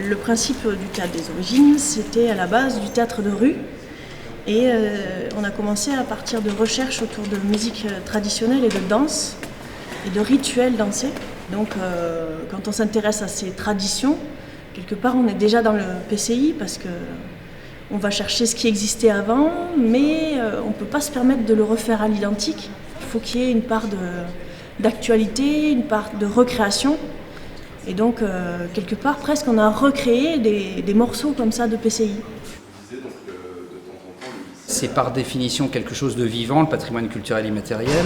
Le principe du théâtre des origines, c'était à la base du théâtre de rue. Et on a commencé à partir de recherches autour de musique traditionnelle et de danse et de rituels dansés. Donc quand on s'intéresse à ces traditions, quelque part on est déjà dans le PCI parce qu'on va chercher ce qui existait avant, mais on ne peut pas se permettre de le refaire à l'identique. Il faut qu'il y ait une part d'actualité, une part de recréation. Et donc, quelque part, presque, on a recréé des morceaux comme ça de PCI. C'est par définition quelque chose de vivant, le patrimoine culturel immatériel.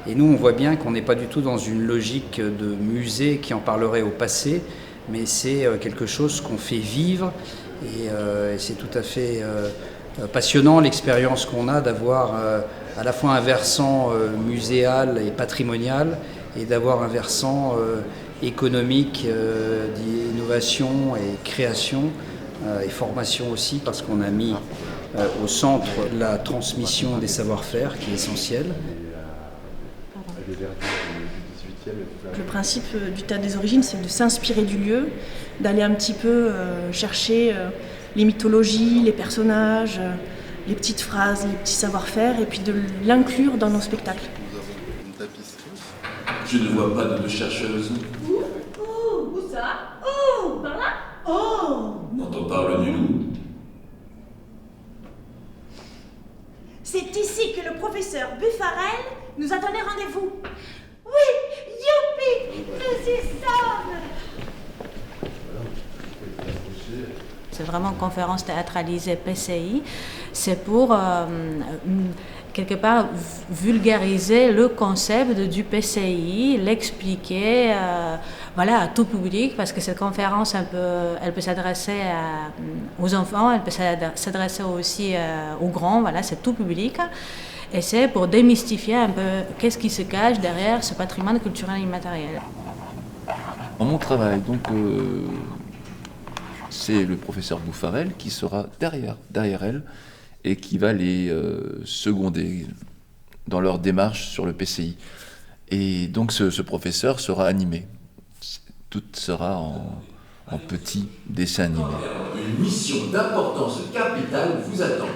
Et nous, on voit bien qu'on n'est pas du tout dans une logique de musée qui en parlerait au passé, mais c'est quelque chose qu'on fait vivre. Et c'est tout à fait passionnant l'expérience qu'on a d'avoir à la fois un versant muséal et patrimonial et d'avoir un versant économique, d'innovation et création et formation aussi, parce qu'on a mis au centre la transmission des savoir-faire qui est essentielle. Le principe du théâtre des origines, c'est de s'inspirer du lieu, d'aller un petit peu chercher les mythologies, les personnages, les petites phrases, les petits savoir-faire, et puis de l'inclure dans nos spectacles. Je ne vois pas de chercheuse. Où ça? Oh, par là? Oh! Quand on parle du loup. C'est ici que le professeur Buffarel nous a donné rendez-vous. Oui, youpi, nous y sommes! C'est vraiment une conférence théâtralisée PCI. C'est pour quelque part vulgariser le concept du PCI, l'expliquer à tout public, parce que cette conférence elle peut s'adresser aux enfants, elle peut s'adresser aussi aux grands, c'est tout public. Et c'est pour démystifier un peu qu'est-ce qui se cache derrière ce patrimoine culturel immatériel. Dans mon travail, donc, c'est le professeur Buffarel qui sera derrière elle et qui va les seconder dans leur démarche sur le PCI. Et donc ce professeur sera animé. Tout sera en petit dessin animé. Une mission d'importance capitale vous attend.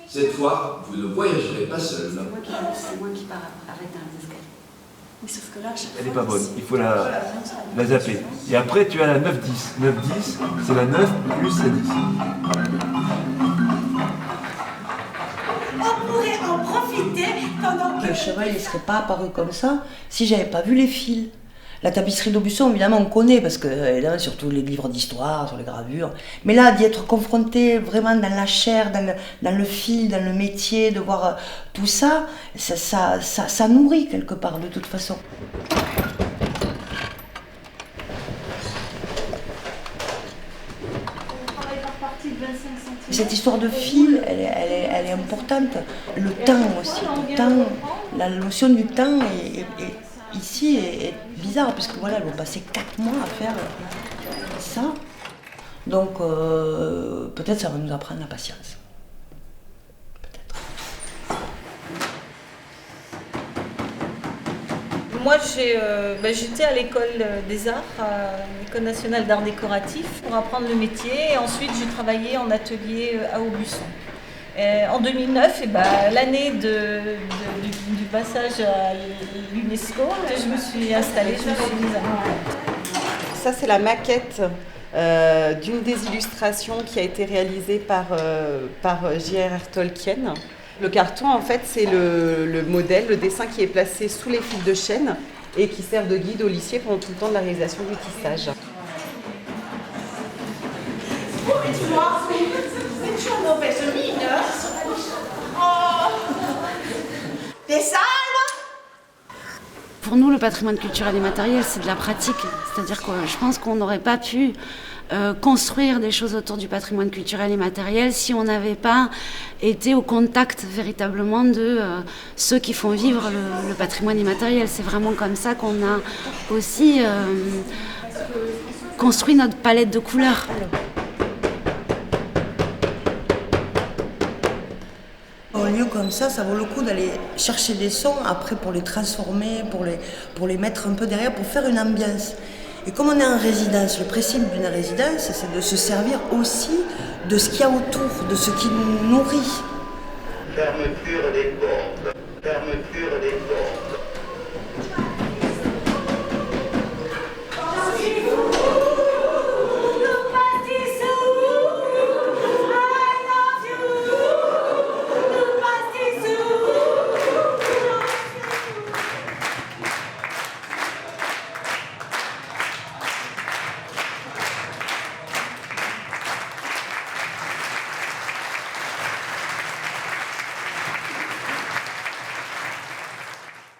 Cette fois, vous ne voyagerez pas seul. C'est moi qui pars. Arrête un escalier. Oui, sauf que là, elle n'est pas bonne, il faut la zapper. Et après, tu as la 9-10. 9-10, c'est la 9 plus la 10. On pourrait en profiter pendant que... Le cheval, il ne serait pas apparu comme ça si j'avais pas vu les fils. La tapisserie d'Aubusson, évidemment, on connaît, parce que, évidemment, surtout les livres d'histoire, sur les gravures. Mais là, d'y être confronté vraiment dans la chair, dans le fil, dans le métier, de voir tout ça, ça nourrit quelque part, de toute façon. Cette histoire de fil, elle est importante. Le temps aussi, le temps, la notion du temps ici est bizarre, puisque voilà, elles vont passer 4 mois à faire ça. Donc peut-être ça va nous apprendre la patience. Peut-être. Moi, j'étais à l'école des arts, à l'école nationale d'art décoratif, pour apprendre le métier. Et ensuite, j'ai travaillé en atelier à Aubusson. En 2009, l'année du passage à l'UNESCO, je me suis installée, je me suis mise à... Ça, c'est la maquette d'une des illustrations qui a été réalisée par J.R.R. Tolkien. Le carton, en fait, c'est le modèle, le dessin qui est placé sous les fils de chêne et qui sert de guide au lycée pendant tout le temps de la réalisation du tissage. Pour nous, le patrimoine culturel immatériel, c'est de la pratique. C'est-à-dire que je pense qu'on n'aurait pas pu construire des choses autour du patrimoine culturel immatériel si on n'avait pas été au contact véritablement de ceux qui font vivre le patrimoine immatériel. C'est vraiment comme ça qu'on a aussi construit notre palette de couleurs. Un lieu comme ça vaut le coup d'aller chercher des sons après pour les transformer, pour les mettre un peu derrière, pour faire une ambiance. Et comme on est en résidence, le principe d'une résidence, c'est de se servir aussi de ce qu'il y a autour, de ce qui nous nourrit. Fermeture des portes.